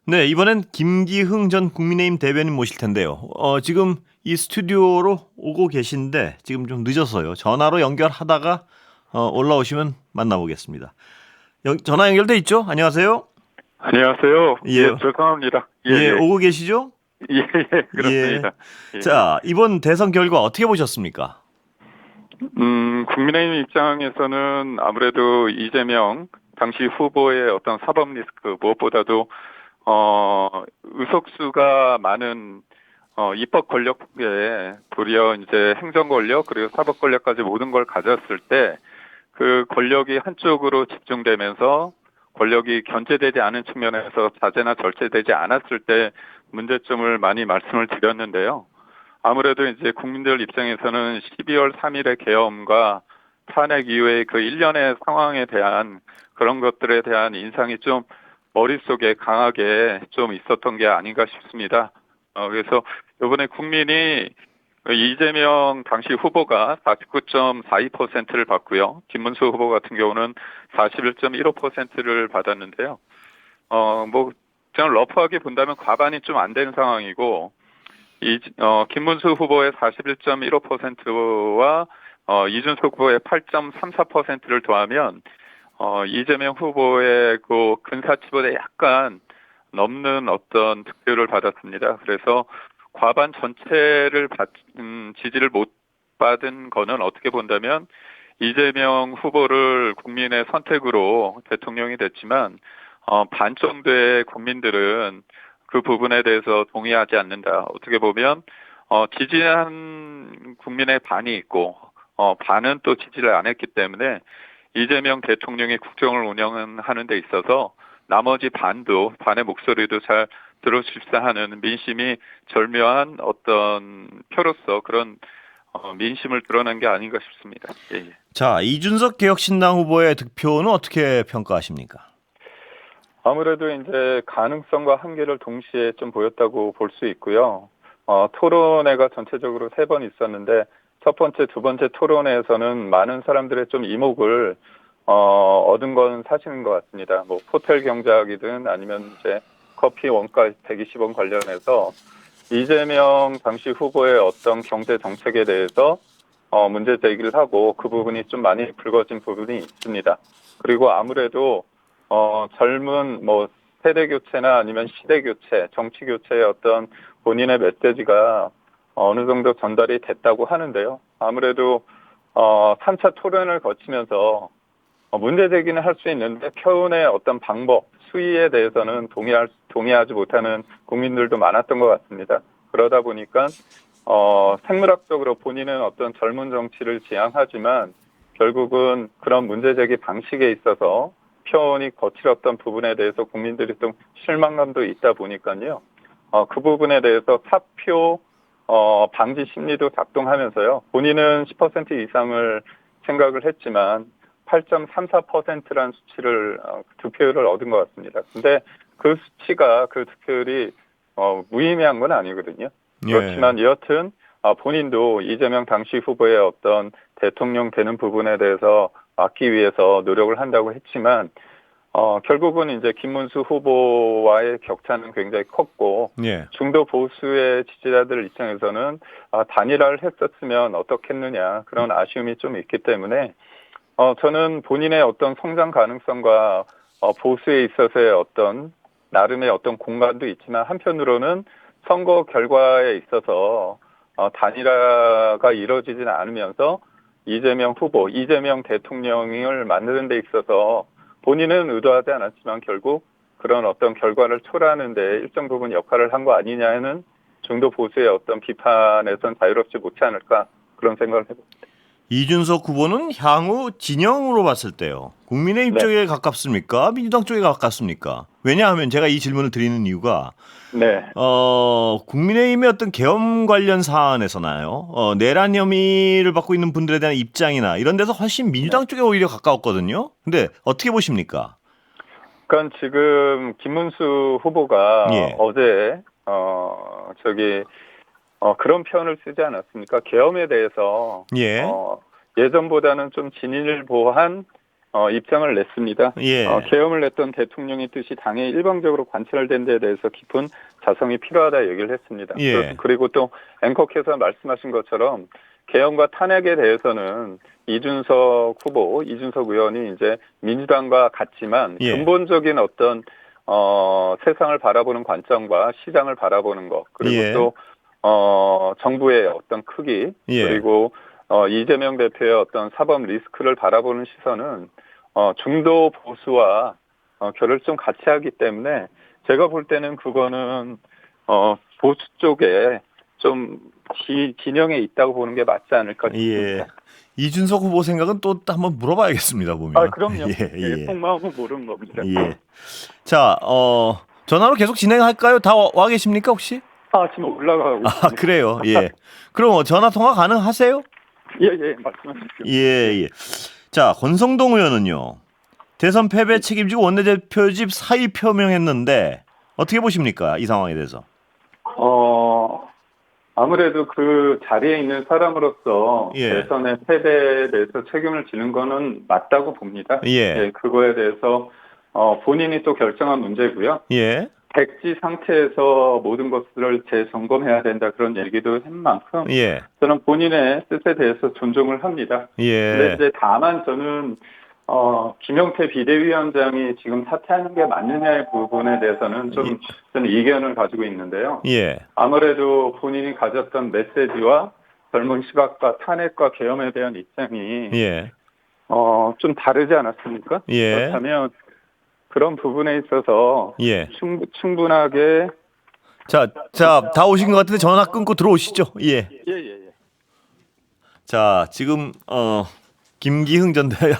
네, 이번엔 김기흥 전 국민의힘 대변인 모실 텐데요. 지금 이 스튜디오로 오고 계신데 지금 좀 늦어서요. 전화로 연결하다가 올라오시면 만나보겠습니다. 전화 연결돼 있죠? 안녕하세요. 안녕하세요. 예, 예, 죄송합니다. 예, 예, 예. 오고 계시죠? 예, 예, 예. 그렇습니다. 예, 예. 자, 이번 대선 결과 어떻게 보셨습니까? 국민의힘 입장에서는 아무래도 이재명 당시 후보의 어떤 사법 리스크, 무엇보다도, 의석수가 많은, 입법 권력에 도리어 이제 행정 권력, 그리고 사법 권력까지 모든 걸 가졌을 때, 그 권력이 한쪽으로 집중되면서 권력이 견제되지 않은 측면에서 자제나 절제되지 않았을 때 문제점을 많이 말씀을 드렸는데요. 아무래도 이제 국민들 입장에서는 12월 3일의 계엄과 탄핵 이후의 그 일련의 상황에 대한 그런 것들에 대한 인상이 좀 머릿속에 강하게 좀 있었던 게 아닌가 싶습니다. 그래서 이번에 국민이 이재명 당시 후보가 49.42%를 받고요. 김문수 후보 같은 경우는 41.15%를 받았는데요. 뭐, 그냥 러프하게 본다면 과반이 좀 안 되는 상황이고, 김문수 후보의 41.15%와 이준석 후보의 8.34%를 더하면 이재명 후보의 그 근사치보다 약간 넘는 어떤 득표를 받았습니다. 그래서 과반 전체를 지지를 못 받은 거는 어떻게 본다면 이재명 후보를 국민의 선택으로 대통령이 됐지만 반 정도의 국민들은 그 부분에 대해서 동의하지 않는다. 어떻게 보면 지지한 국민의 반이 있고 반은 또 지지를 안 했기 때문에 이재명 대통령이 국정을 운영하는 데 있어서 나머지 반의 목소리도 잘 들어줍사 하는 민심이 절묘한 어떤 표로서 그런 민심을 드러난 게 아닌가 싶습니다. 예, 예. 자, 이준석 개혁신당 후보의 득표는 어떻게 평가하십니까? 아무래도 이제 가능성과 한계를 동시에 좀 보였다고 볼 수 있고요. 토론회가 전체적으로 세 번 있었는데 첫 번째, 두 번째 토론회에서는 많은 사람들의 좀 이목을 얻은 건 사실인 것 같습니다. 뭐 호텔 경제학이든 아니면 이제 커피 원가 120원 관련해서 이재명 당시 후보의 어떤 경제 정책에 대해서 문제 제기를 하고 그 부분이 좀 많이 불거진 부분이 있습니다. 그리고 아무래도 젊은 뭐 세대 교체나 아니면 시대 교체, 정치 교체의 어떤 본인의 메시지가 어느 정도 전달이 됐다고 하는데요. 아무래도 3차 토론을 거치면서 문제 제기는 할 수 있는데 표현의 어떤 방법, 수위에 대해서는 동의하지 못하는 국민들도 많았던 것 같습니다. 그러다 보니까 생물학적으로 본인은 어떤 젊은 정치를 지향하지만 결국은 그런 문제 제기 방식에 있어서 표현이 거칠었던 부분에 대해서 국민들이 좀 실망감도 있다 보니까요. 그 부분에 대해서 사표 방지 심리도 작동하면서요. 본인은 10% 이상을 생각을 했지만 8.34%란 수치를 득표율을 얻은 것 같습니다. 근데 그 수치가 그 득표율이 무의미한 건 아니거든요. 예. 그렇지만 여하튼 본인도 이재명 당시 후보의 어떤 대통령 되는 부분에 대해서 막기 위해서 노력을 한다고 했지만 결국은 이제 김문수 후보와의 격차는 굉장히 컸고 예. 중도 보수의 지지자들 입장에서는 단일화를 했었으면 어떻겠느냐 그런 아쉬움이 좀 있기 때문에 저는 본인의 어떤 성장 가능성과 보수에 있어서의 어떤 나름의 어떤 공간도 있지만 한편으로는 선거 결과에 있어서 단일화가 이루어지지는 않으면서 이재명 후보, 이재명 대통령을 만드는 데 있어서 본인은 의도하지 않았지만 결국 그런 어떤 결과를 초래하는 데 일정 부분 역할을 한 거 아니냐는 중도 보수의 어떤 비판에선 자유롭지 못지 않을까 그런 생각을 해봅니다. 이준석 후보는 향후 진영으로 봤을 때요. 국민의힘 네, 쪽에 가깝습니까? 민주당 쪽에 가깝습니까? 왜냐하면 제가 이 질문을 드리는 이유가 네, 국민의힘의 어떤 계엄 관련 사안에서나요. 내란 혐의를 받고 있는 분들에 대한 입장이나 이런 데서 훨씬 네. 민주당 쪽에 오히려 가까웠거든요. 근데 어떻게 보십니까? 그러니까 지금 김문수 후보가 예. 어제 그런 표현을 쓰지 않았습니까? 계엄에 대해서 예. 예전보다는 좀 진일보한 입장을 냈습니다. 예. 계엄을 냈던 대통령의 뜻이 당에 일방적으로 관철된 데에 대해서 깊은 자성이 필요하다 얘기를 했습니다. 예. 그리고 또 앵커께서 말씀하신 것처럼 계엄과 탄핵에 대해서는 이준석 후보, 이준석 의원이 이제 민주당과 같지만 예. 근본적인 어떤 세상을 바라보는 관점과 시장을 바라보는 것 그리고 예. 또 정부의 어떤 크기 예. 그리고 이재명 대표의 어떤 사법 리스크를 바라보는 시선은 중도 보수와 결을 좀 같이 하기 때문에 제가 볼 때는 그거는 보수 쪽에 좀 진영에 있다고 보는 게 맞지 않을까 싶습니다. 예. 이준석 후보 생각은 또 한번 물어봐야겠습니다. 보면. 그럼요. 예. 속마음은 모르는 겁니다. 예. 자, 전화로 계속 진행할까요? 다 와 계십니까 혹시? 지금 올라가고 있습니다. 그래요. 예. 그럼 전화 통화 가능하세요? 예, 말씀하십시오. 예. 자, 권성동 의원은요. 대선 패배 책임지고 원내대표직 사의 표명했는데 어떻게 보십니까? 이 상황에 대해서. 아무래도 그 자리에 있는 사람으로서 예. 대선의 패배에 대해서 책임을 지는 거는 맞다고 봅니다. 예. 그거에 대해서 본인이 또 결정한 문제고요. 예. 백지 상태에서 모든 것들을 재점검해야 된다 그런 얘기도 한 만큼 예. 저는 본인의 뜻에 대해서 존중을 합니다. 예. 근데 이제 다만 저는 김영태 비대위원장이 지금 사퇴하는 게 맞느냐의 부분에 대해서는 좀 저는 이견을 가지고 있는데요. 예. 아무래도 본인이 가졌던 메시지와 젊은 시각과 탄핵과 계엄에 대한 입장이 예. 좀 다르지 않았습니까? 예. 그렇다면 그런 부분에 있어서 예. 충분하게 자, 다 오신 것 같은데 전화 끊고 들어오시죠. 예. 예. 자, 지금 김기흥 전 대표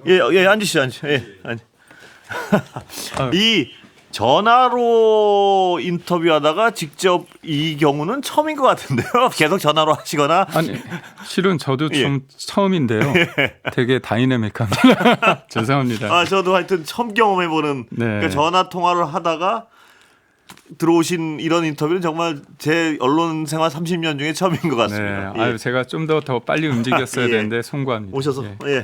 예, 앉으시죠. 예. 이 전화로 인터뷰하다가 직접 이 경우는 처음인 것 같은데요. 계속 전화로 하시거나. 아니 실은 저도 예. 좀 처음인데요. 되게 다이내믹합니다. 죄송합니다. 저도 하여튼 처음 경험해보는 네. 그러니까 전화 통화를 하다가 들어오신 이런 인터뷰는 정말 제 언론 생활 30년 중에 처음인 것 같습니다. 네. 예. 제가 좀 더 빨리 움직였어야 예. 되는데 송구합니다. 오셔서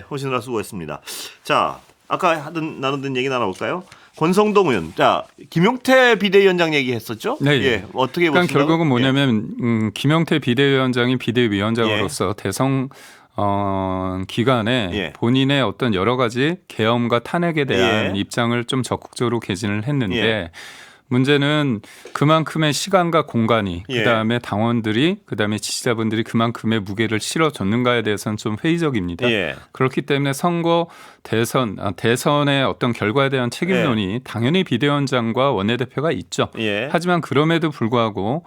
오시느라 수고했습니다. 자, 아까 나누던 얘기 나눠볼까요? 권성동 의원, 자 김용태 비대위원장 얘기했었죠? 네. 예. 어떻게 그러니까 보시나요? 결국은 뭐냐면 김영태 비대위원장이 비대위원장으로서 대선 기간에 예. 본인의 어떤 여러 가지 계엄과 탄핵에 대한 예. 입장을 좀 적극적으로 개진을 했는데 예. 문제는 그만큼의 시간과 공간이 예. 그다음에 당원들이 그다음에 지지자분들이 그만큼의 무게를 실어줬는가에 대해서는 좀 회의적입니다. 예. 그렇기 때문에 선거 대선의 어떤 결과에 대한 책임론이 당연히 비대위원장과 원내대표가 있죠. 예. 하지만 그럼에도 불구하고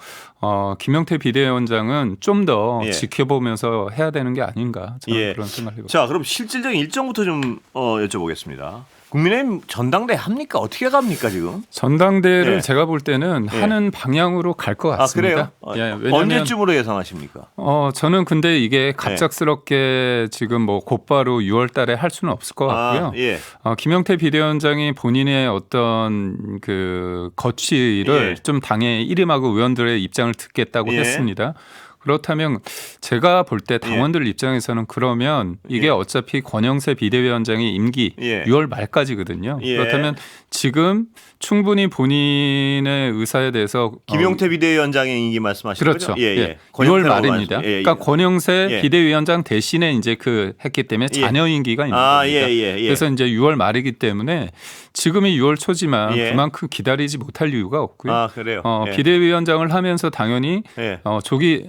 김영태 비대위원장은 좀 더 예. 지켜보면서 해야 되는 게 아닌가 저는 예. 그런 생각을 해봅니다. 자, 그럼 실질적인 일정부터 좀 여쭤보겠습니다. 국민의힘 전당대 합니까? 어떻게 갑니까 지금? 전당대회를 예. 제가 볼 때는 예. 하는 방향으로 갈 것 같습니다. 그래요? 예, 왜냐하면 언제쯤으로 예상하십니까? 저는 근데 이게 갑작스럽게 지금 뭐 곧바로 6월 달에 할 수는 없을 것 같고요. 예. 김영태 비대위원장이 본인의 어떤 그 거취를 예. 좀 당에 일임하고 의원들의 입장을 듣겠다고 예. 했습니다. 그렇다면 제가 볼 때 당원들 입장에서는 그러면 이게 예. 어차피 권영세 비대위원장의 임기 예. 6월 말까지거든요. 예. 그렇다면 지금 충분히 본인의 의사에 대해서 김용태 비대위원장의 임기 말씀하시는 그렇죠. 거죠? 예. 6월 말입니다. 예. 그러니까 권영세 예. 비대위원장 대신에 이제 했기 때문에 예. 잔여 임기가 있는 아, 겁니다. 예. 그래서 이제 6월 말이기 때문에 지금이 6월 초지만 예. 그만큼 기다리지 못할 이유가 없고요. 그래요. 예. 비대위원장을 하면서 당연히 예. 조기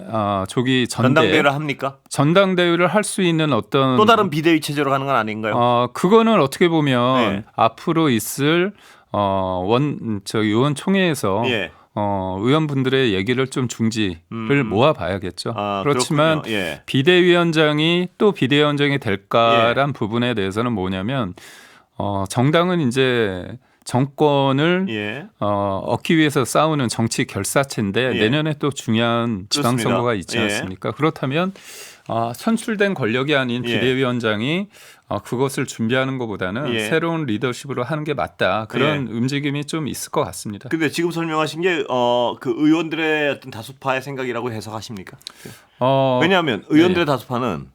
전당대회를 합니까? 전당대회를 할 수 있는 어떤 또 다른 비대위 체제로 가는 건 아닌가요? 그거는 어떻게 보면 예. 앞으로 있을 의원총회에서 예. 의원분들의 얘기를 좀 중지를 모아봐야겠죠. 그렇지만 그렇군요. 예. 비대위원장이 또 비대위원장이 될까란 부분에 대해서는 뭐냐면 정당은 이제 정권을 예. 얻기 위해서 싸우는 정치 결사체인데 예. 내년에 또 중요한 지방선거가 있지 예. 않습니까? 그렇다면 선출된 권력이 아닌 예. 비대위원장이 그것을 준비하는 것보다는 예. 새로운 리더십으로 하는 게 맞다. 그런 움직임이 좀 있을 것 같습니다. 근데 지금 설명하신 게 그 의원들의 어떤 다수파의 생각이라고 해석하십니까? 왜냐하면 의원들의 다수파는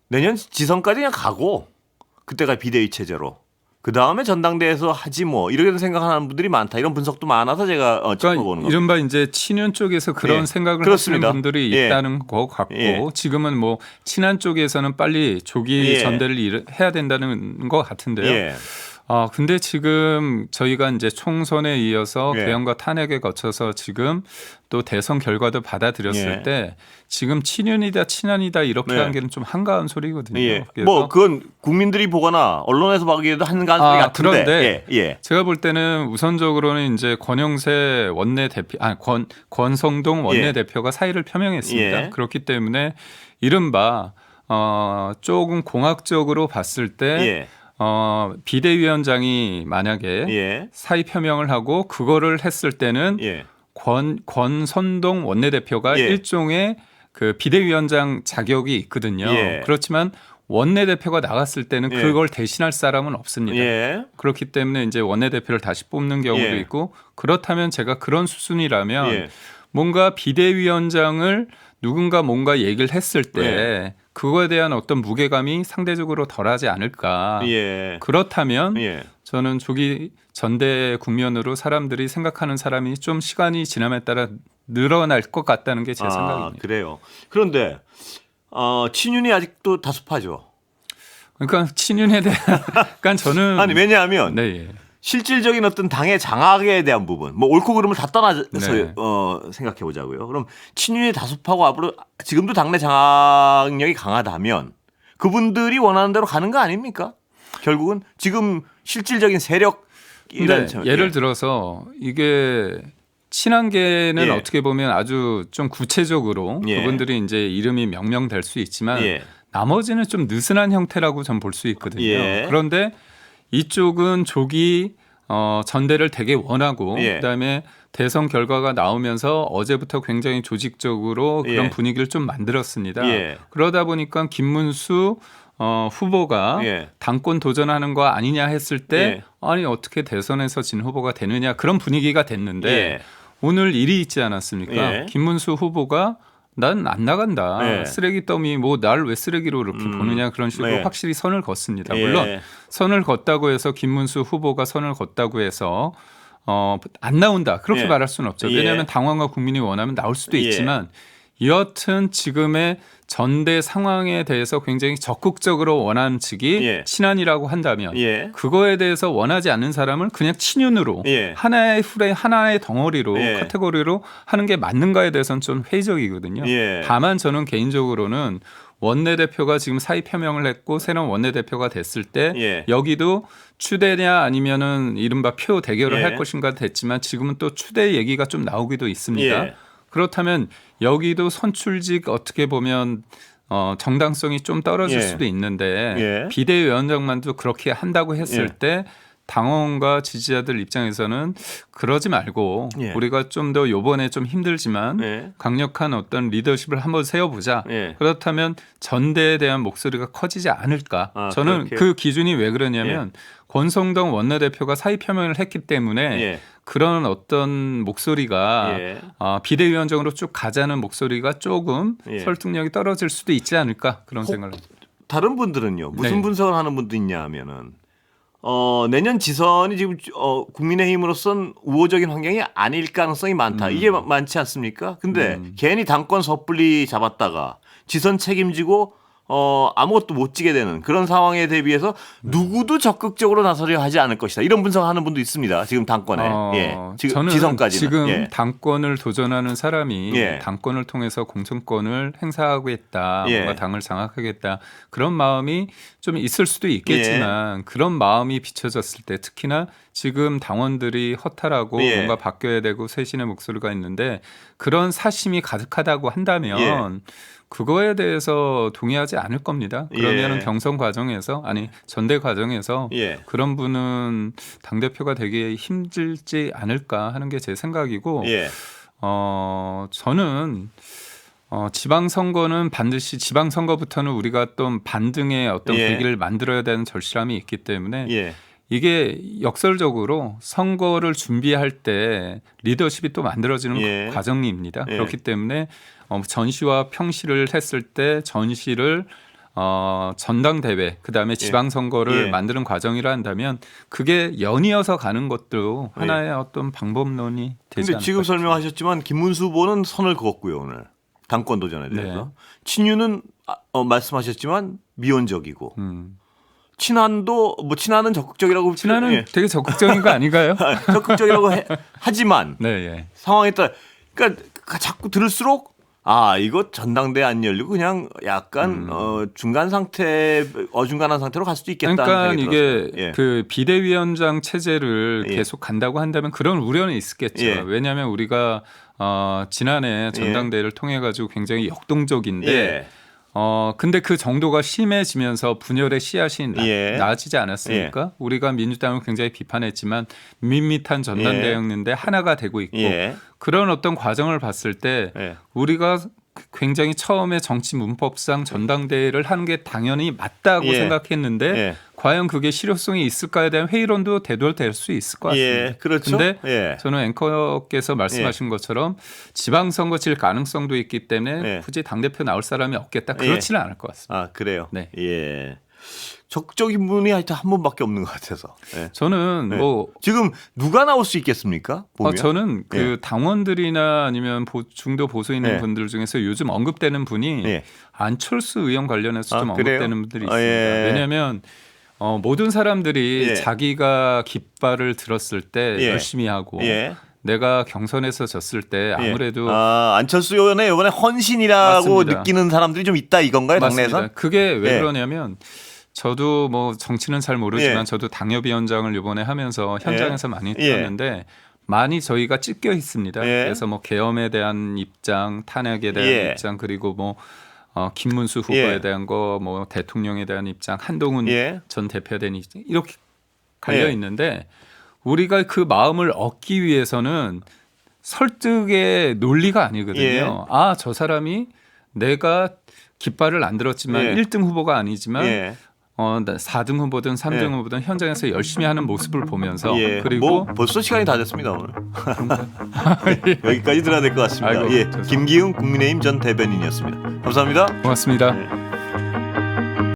내년 지선까지 그냥 가고 그때가 비대위 체제로. 그 다음에 전당대회에서 하지 뭐 이렇게 생각하는 분들이 많다. 이런 분석도 많아서 제가 짚어보는 그러니까 겁니다. 이른바 이제 친윤 쪽에서 그런 예. 생각을 그렇습니다. 하시는 분들이 예. 있다는 것 같고 예. 지금은 뭐 친한 쪽에서는 빨리 조기 예. 전대를 해야 된다는 것 같은데요. 예. 근데 지금 저희가 이제 총선에 이어서 예. 개헌과 탄핵에 거쳐서 지금 또 대선 결과도 받아들였을 예. 때 지금 친윤이다 친한이다 이렇게 네. 하는 게 좀 한가한 소리거든요. 예. 그래서 뭐 그건 국민들리 보거나 언론에서 보기에도 한가한 소리 같은데. 그런데 예. 예. 제가 볼 때는 우선적으로는 이제 권영세 원내대표, 권성동 원내대표가 사의를 표명했습니다. 예. 그렇기 때문에 이른바 조금 공학적으로 봤을 때 예. 비대위원장이 만약에 예. 사의 표명을 하고 그거를 했을 때는 예. 권선동 원내대표가 예. 일종의 그 비대위원장 자격이 있거든요. 예. 그렇지만 원내대표가 나갔을 때는 예. 그걸 대신할 사람은 없습니다. 예. 그렇기 때문에 이제 원내대표를 다시 뽑는 경우도 예. 있고 그렇다면 제가 그런 수순이라면 예. 뭔가 비대위원장을 누군가 뭔가 얘기를 했을 때 예. 그거에 대한 어떤 무게감이 상대적으로 덜하지 않을까. 예. 그렇다면 예. 저는 조기 전대 국면으로 사람들이 생각하는 사람이 좀 시간이 지남에 따라 늘어날 것 같다는 게 제 생각입니다. 그래요. 그런데 친윤이 아직도 다수파죠. 그러니까 친윤에 대한 그러니까 저는 아니 왜냐하면 네, 예. 실질적인 어떤 당의 장악에 대한 부분, 뭐 옳고 그름을 다 떠나서 네. 생각해 보자고요. 그럼 친윤이 다수파고 앞으로 지금도 당내 장악력이 강하다면 그분들이 원하는 대로 가는 거 아닙니까? 결국은 지금 실질적인 세력이라는 근데 예를 들어서 이게 친한계는 예. 어떻게 보면 아주 좀 구체적으로 예. 그분들이 이제 이름이 명명될 수 있지만 예. 나머지는 좀 느슨한 형태라고 전 볼 수 있거든요. 예. 그런데 이쪽은 조기 전대를 되게 원하고 예. 그다음에 대선 결과가 나오면서 어제부터 굉장히 조직적으로 그런 예. 분위기를 좀 만들었습니다. 예. 그러다 보니까 김문수 후보가 예. 당권 도전하는 거 아니냐 했을 때 예. 아니 어떻게 대선에서 진 후보가 되느냐 그런 분위기가 됐는데 예. 오늘 일이 있지 않았습니까? 예. 김문수 후보가 난 안 나간다. 예. 쓰레기 더미 뭐 날 왜 쓰레기로 이렇게 보느냐 그런 식으로 네. 확실히 선을 걷습니다. 예. 물론 선을 걷다고 해서 김문수 후보가 선을 걷다고 해서 안 나온다 그렇게 예. 말할 수는 없죠. 예. 왜냐하면 당원과 국민이 원하면 나올 수도 예. 있지만 여하튼 지금의 전대 상황에 대해서 굉장히 적극적으로 원하는 측이 예. 친한이라고 한다면 예. 그거에 대해서 원하지 않는 사람을 그냥 친윤으로 예. 하나의 풀에 하나의 덩어리로 예. 카테고리로 하는 게 맞는가에 대해서는 좀 회의적이거든요. 예. 다만 저는 개인적으로는 원내대표가 지금 사의 표명을 했고 새로운 원내대표가 됐을 때 예. 여기도 추대냐 아니면은 이른바 표 대결을 예. 할 것인가 됐지만 지금은 또 추대 얘기가 좀 나오기도 있습니다. 예. 그렇다면 여기도 선출직 어떻게 보면 정당성이 좀 떨어질 예. 수도 있는데 예. 비대위원장만도 그렇게 한다고 했을 예. 때 당원과 지지자들 입장에서는 그러지 말고 예. 우리가 좀 더 요번에 좀 힘들지만 예. 강력한 어떤 리더십을 한번 세워보자. 예. 그렇다면 전대에 대한 목소리가 커지지 않을까. 아, 저는 그렇게. 그 기준이 왜 그러냐면 권성동 원내대표가 사의 표명을 했기 때문에 예. 그런 어떤 목소리가 예. 비대위원장으로 쭉 가자는 목소리가 조금 예. 설득력이 떨어질 수도 있지 않을까 그런 생각을 합니다. 다른 분들은요. 무슨 네. 분석을 하는 분도 있냐 하면은 내년 지선이 지금 국민의힘으로선 우호적인 환경이 아닐 가능성이 많다. 이게 많지 않습니까? 근데 괜히 당권 섣불리 잡았다가 지선 책임지고 아무것도 못 지게 되는 그런 상황에 대비해서 누구도 적극적으로 나서려 하지 않을 것이다. 이런 분석하는 분도 있습니다. 지금 당권에. 예. 저는 지선까지는. 지금 예. 당권을 도전하는 사람이 예. 당권을 통해서 공천권을 행사하겠다, 예. 뭔가 당을 장악하겠다 그런 마음이 좀 있을 수도 있겠지만 그런 마음이 비춰졌을 때 특히나 지금 당원들이 허탈하고 예. 뭔가 바뀌어야 되고 쇄신의 목소리가 있는데 그런 사심이 가득하다고 한다면 그거에 대해서 동의하지 않을 겁니다. 그러면 예. 경선 과정에서 아니 전대 과정에서 예. 그런 분은 당대표가 되기 힘들지 않을까 하는 게 제 생각이고 예. 저는 지방선거는 반드시 지방선거부터는 우리가 또 반등의 어떤 예. 계기를 만들어야 되는 절실함이 있기 때문에 예. 이게 역설적으로 선거를 준비할 때 리더십이 또 만들어지는 예. 과정입니다. 예. 그렇기 때문에 전시와 평시를 했을 때 전시를 전당대회 그다음에 지방선거를 예. 만드는 과정이라 한다면 그게 연이어서 가는 것도 예. 하나의 어떤 방법론이 되지 근데 않을까 지금 싶습니다. 설명하셨지만 김문수 후보는 선을 그었고요 오늘 당권 도전에 대해서. 네. 친윤은 말씀하셨지만 미온적이고 친한도 뭐 친한은 적극적이라고 친한은 예. 되게 적극적인 거 아닌가요? 적극적이라고 하지만 네, 예. 상황에 따라 그러니까 자꾸 들을수록 이거 전당대회 안 열리고 그냥 약간 중간 상태 어중간한 상태로 갈 수도 있겠다. 그러니까 이게 예. 그 비대위원장 체제를 예. 계속 간다고 한다면 그런 우려는 있었겠죠. 예. 왜냐하면 우리가 지난해 전당대회를 통해 가지고 굉장히 역동적인데 예. 근데 그 정도가 심해지면서 분열의 씨앗이 예. 나아지지 않았습니까? 우리가 민주당을 굉장히 비판했지만 밋밋한 전당대회였는데 하나가 되고 있고 예. 그런 어떤 과정을 봤을 때 예. 우리가 굉장히 처음에 정치 문법상 전당대회를 하는 게 당연히 맞다고 예. 생각했는데 예. 과연 그게 실효성이 있을까에 대한 회의론도 대두될 수 있을 것 같습니다. 예. 그렇죠. 근데 예. 저는 앵커께서 말씀하신 것처럼 지방선거 질 가능성도 있기 때문에 예. 굳이 당대표 나올 사람이 없겠다. 그렇지는 않을 것 같습니다. 그래요. 네. 예. 적극적인 분이 하여튼 한 분밖에 없는 것 같아서. 예. 저는 네. 뭐 지금 누가 나올 수 있겠습니까? 보면. 저는 그 예. 당원들이나 아니면 중도 보수 있는 예. 분들 중에서 요즘 언급되는 분이 예. 안철수 의원 관련해서 좀 그래요? 언급되는 분들이 있습니다. 예. 왜냐하면 모든 사람들이 예. 자기가 깃발을 들었을 때 예. 열심히 하고 예. 내가 경선에서 졌을 때 아무래도 안철수 의원의 이번에 헌신이라고 맞습니다. 느끼는 사람들이 좀 있다 이건가요, 당내에서? 맞습니다. 그게 왜 예. 그러냐면 저도 뭐 정치는 잘 모르지만 예. 저도 당협위원장을 이번에 하면서 현장에서 많이 예. 뛰었는데 많이 저희가 찢겨 있습니다. 예. 그래서 뭐 계엄에 대한 입장, 탄핵에 대한 예. 입장 그리고 뭐 김문수 후보에 예. 대한 거, 뭐 대통령에 대한 입장, 한동훈 예. 전 대표에 대한 입장 이렇게 갈려 예. 있는데 우리가 그 마음을 얻기 위해서는 설득의 논리가 아니거든요. 예. 저 사람이 내가 깃발을 안 들었지만 예. 1등 후보가 아니지만 예. 4등 후보든 3등 예. 후보든 현장에서 열심히 하는 모습을 보면서 예. 그리고 뭐 벌써 시간이 다 됐습니다 오늘. 여기까지 들어야 될 것 같습니다. 아이고, 예. 죄송합니다. 김기웅 국민의힘 전 대변인이었습니다. 감사합니다. 고맙습니다. 네.